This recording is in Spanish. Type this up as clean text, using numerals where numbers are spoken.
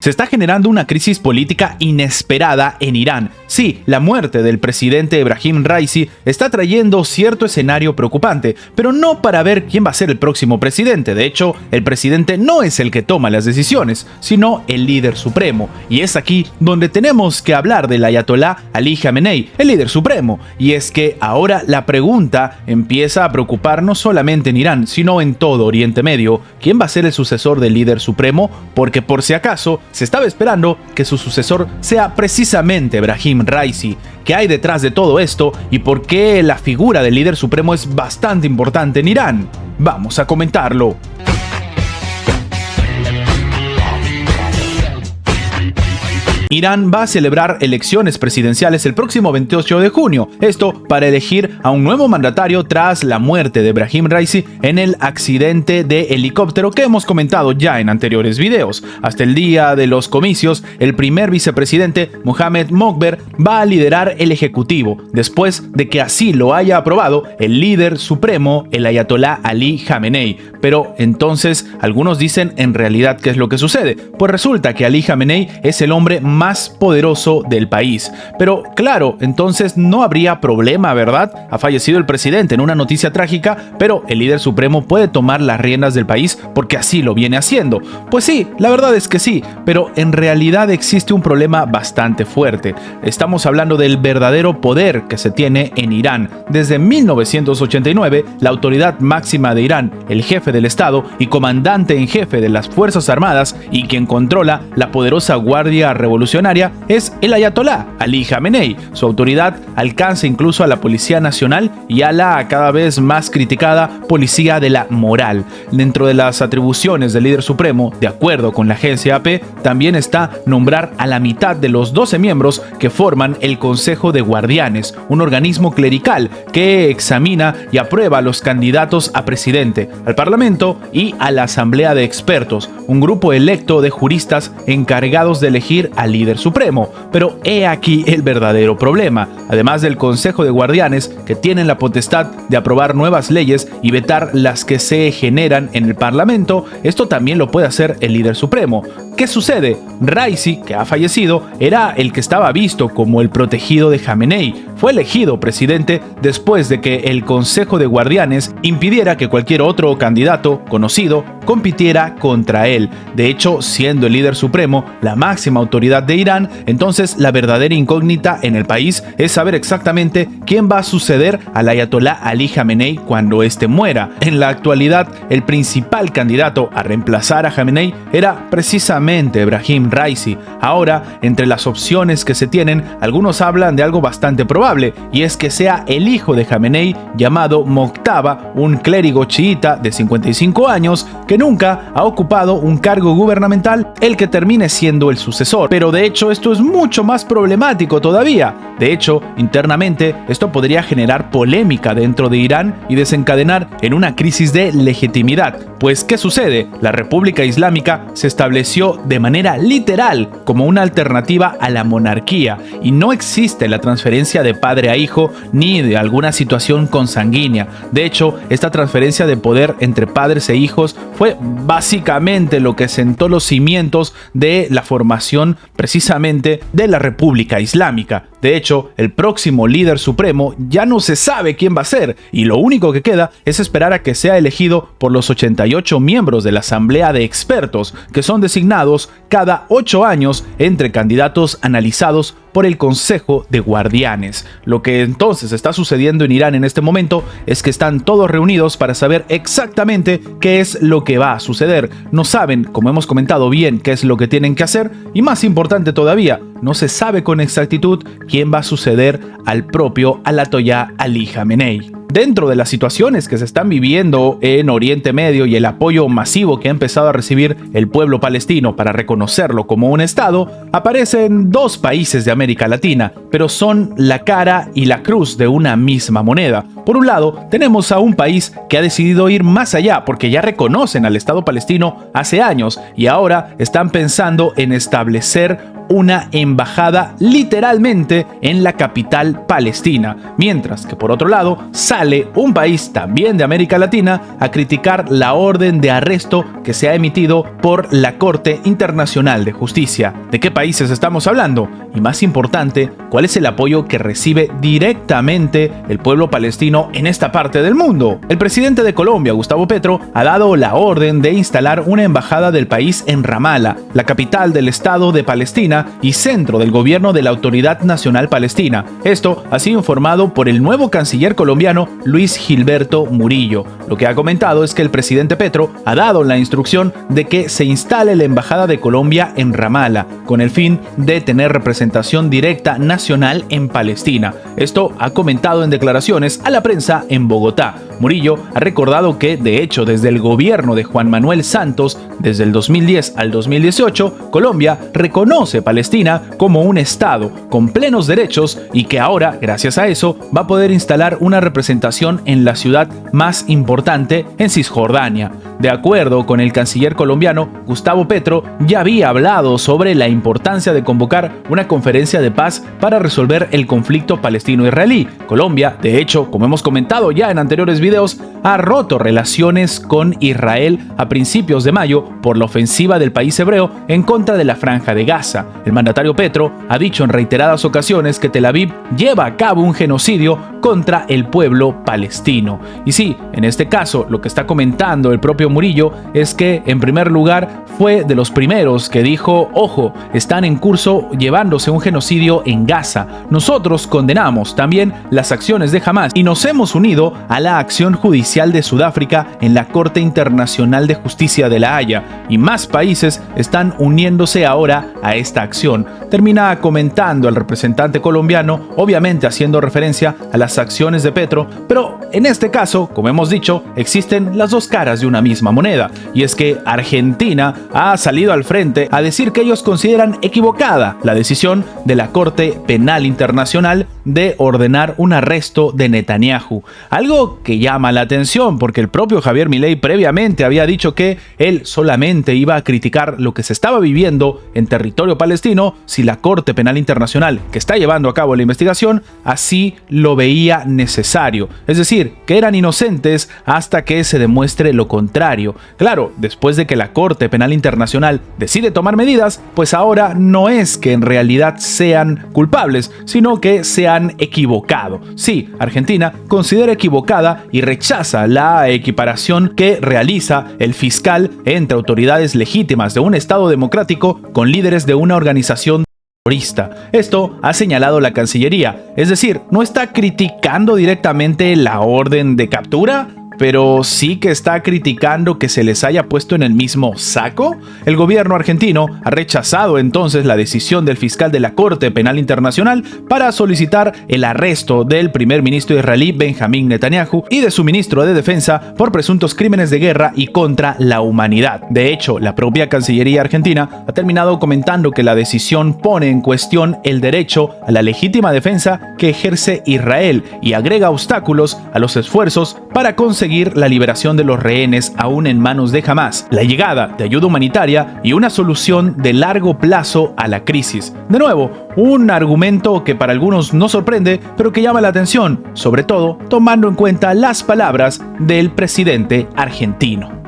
Se está generando una crisis política inesperada en Irán. Sí, la muerte del presidente Ebrahim Raisi está trayendo cierto escenario preocupante, pero no para ver quién va a ser el próximo presidente. De hecho, el presidente no es el que toma las decisiones, sino el líder supremo. Y es aquí donde tenemos que hablar del ayatolá Ali Khamenei, el líder supremo. Y es que ahora la pregunta empieza a preocupar no solamente en Irán, sino en todo Oriente Medio. ¿Quién va a ser el sucesor del líder supremo? Porque por si acaso, se estaba esperando que su sucesor sea precisamente Ebrahim Raisi. ¿Qué hay detrás de todo esto y por qué la figura del líder supremo es bastante importante en Irán? Vamos a comentarlo. Irán va a celebrar elecciones presidenciales el próximo 28 de junio, esto para elegir a un nuevo mandatario tras la muerte de Ebrahim Raisi en el accidente de helicóptero que hemos comentado ya en anteriores videos. Hasta el día de los comicios, el primer vicepresidente, Mohamed Mokber, va a liderar el ejecutivo, después de que así lo haya aprobado el líder supremo, el ayatolá Ali Khamenei. Pero entonces, algunos dicen en realidad ¿qué es lo que sucede? Pues resulta que Ali Khamenei es el hombre más poderoso del país. Pero claro, entonces no habría problema, ¿verdad? Ha fallecido el presidente en una noticia trágica, pero el líder supremo puede tomar las riendas del país porque así lo viene haciendo. Pues sí, la verdad es que sí, pero en realidad existe un problema bastante fuerte. Estamos hablando del verdadero poder que se tiene en Irán. Desde 1989, la autoridad máxima de Irán, el jefe del Estado y comandante en jefe de las Fuerzas Armadas y quien controla la poderosa Guardia Revolucionaria es el ayatolá Ali Khamenei. Su autoridad alcanza incluso a la Policía Nacional y a la cada vez más criticada Policía de la Moral. Dentro de las atribuciones del líder supremo, de acuerdo con la agencia AP, también está nombrar a la mitad de los 12 miembros que forman el Consejo de Guardianes, un organismo clerical que examina y aprueba a los candidatos a presidente, al Parlamento y a la Asamblea de Expertos, un grupo electo de juristas encargados de elegir al líder supremo. Pero he aquí el verdadero problema. Además del Consejo de Guardianes, que tienen la potestad de aprobar nuevas leyes y vetar las que se generan en el Parlamento, esto también lo puede hacer el líder supremo. ¿Qué sucede? Raisi, que ha fallecido, era el que estaba visto como el protegido de Khamenei. Fue elegido presidente después de que el Consejo de Guardianes impidiera que cualquier otro candidato conocido compitiera contra él. De hecho, siendo el líder supremo la máxima autoridad de Irán, entonces la verdadera incógnita en el país es saber exactamente quién va a suceder al ayatolá Ali Khamenei cuando éste muera. En la actualidad, el principal candidato a reemplazar a Khamenei era precisamente Ebrahim Raisi. Ahora, entre las opciones que se tienen, algunos hablan de algo bastante probable, y es que sea el hijo de Khamenei llamado Mojtaba, un clérigo chiita de 55 años que nunca ha ocupado un cargo gubernamental, el que termine siendo el sucesor. Pero de hecho esto es mucho más problemático todavía. De hecho, internamente esto podría generar polémica dentro de Irán y desencadenar en una crisis de legitimidad. Pues ¿qué sucede? La República Islámica se estableció de manera literal como una alternativa a la monarquía y no existe la transferencia de padre a hijo ni de alguna situación consanguínea. De hecho, esta transferencia de poder entre padres e hijos fue básicamente lo que sentó los cimientos de la formación precisamente de la República Islámica. De hecho, el próximo líder supremo ya no se sabe quién va a ser y lo único que queda es esperar a que sea elegido por los 88 miembros de la Asamblea de Expertos, que son designados cada 8 años entre candidatos analizados por el Consejo de Guardianes. Lo que entonces está sucediendo en Irán en este momento es que están todos reunidos para saber exactamente qué es lo que va a suceder. No saben, como hemos comentado bien, qué es lo que tienen que hacer y más importante todavía, no se sabe con exactitud quién va a suceder al propio ayatolá Ali Khamenei. Dentro de las situaciones que se están viviendo en Oriente Medio y el apoyo masivo que ha empezado a recibir el pueblo palestino para reconocerlo como un estado, aparecen dos países de América Latina, pero son la cara y la cruz de una misma moneda. Por un lado, tenemos a un país que ha decidido ir más allá porque ya reconocen al Estado palestino hace años y ahora están pensando en establecer una embajada literalmente en la capital palestina, mientras que por otro lado sale un país también de América Latina a criticar la orden de arresto que se ha emitido por la Corte Internacional de Justicia. ¿De qué países estamos hablando? Y más importante, ¿cuál es el apoyo que recibe directamente el pueblo palestino en esta parte del mundo? El presidente de Colombia, Gustavo Petro, ha dado la orden de instalar una embajada del país en Ramala, la capital del Estado de Palestina y centro del gobierno de la Autoridad Nacional Palestina. Esto ha sido informado por el nuevo canciller colombiano Luis Gilberto Murillo. Lo que ha comentado es que el presidente Petro ha dado la instrucción de que se instale la embajada de Colombia en Ramala, con el fin de tener representación directa nacional en Palestina. Esto ha comentado en declaraciones a la prensa en Bogotá. Murillo ha recordado que, de hecho, desde el gobierno de Juan Manuel Santos, desde el 2010 al 2018, Colombia reconoce Palestina como un estado con plenos derechos y que ahora, gracias a eso, va a poder instalar una representación en la ciudad más importante en Cisjordania. De acuerdo con el canciller colombiano, Gustavo Petro ya había hablado sobre la importancia de convocar una conferencia de paz para resolver el conflicto palestino-israelí. Colombia, de hecho, como hemos comentado ya en anteriores videos, ha roto relaciones con Israel a principios de mayo por la ofensiva del país hebreo en contra de la Franja de Gaza. El mandatario Petro ha dicho en reiteradas ocasiones que Tel Aviv lleva a cabo un genocidio contra el pueblo palestino. Y sí, en este caso, lo que está comentando el propio Murillo es que, en primer lugar, fue de los primeros que dijo: ojo, están en curso llevándose un genocidio en Gaza. Nosotros condenamos también las acciones de Hamás y nos hemos unido a la acción judicial de Sudáfrica en la Corte Internacional de Justicia de La Haya, y más países están uniéndose ahora a esta acción. Termina comentando el representante colombiano, obviamente haciendo referencia a las acciones de Petro, pero en este caso, como hemos dicho, existen las dos caras de una misma moneda, y es que Argentina ha salido al frente a decir que ellos consideran equivocada la decisión de la Corte Penal Internacional de ordenar un arresto de Netanyahu. Algo que llama la atención porque el propio Javier Milei previamente había dicho que él solamente iba a criticar lo que se estaba viviendo en territorio palestino si la Corte Penal Internacional, que está llevando a cabo la investigación, así lo veía necesario. Es decir, que eran inocentes hasta que se demuestre lo contrario. Claro, después de que la Corte Penal Internacional decide tomar medidas, pues ahora no es que en realidad sean culpables, sino que se han equivocado. Sí, Argentina considera equivocada y rechaza la equiparación que realiza el fiscal entre autoridades legítimas de un Estado democrático con líderes de una organización terrorista. Esto ha señalado la Cancillería, es decir, no está criticando directamente la orden de captura, pero sí que está criticando que se les haya puesto en el mismo saco. El gobierno argentino ha rechazado entonces la decisión del fiscal de la Corte Penal Internacional para solicitar el arresto del primer ministro israelí Benjamín Netanyahu y de su ministro de Defensa por presuntos crímenes de guerra y contra la humanidad. De hecho, la propia Cancillería argentina ha terminado comentando que la decisión pone en cuestión el derecho a la legítima defensa que ejerce Israel y agrega obstáculos a los esfuerzos para conseguir la liberación de los rehenes aún en manos de Hamás, la llegada de ayuda humanitaria y una solución de largo plazo a la crisis. De nuevo, un argumento que para algunos no sorprende, pero que llama la atención, sobre todo tomando en cuenta las palabras del presidente argentino.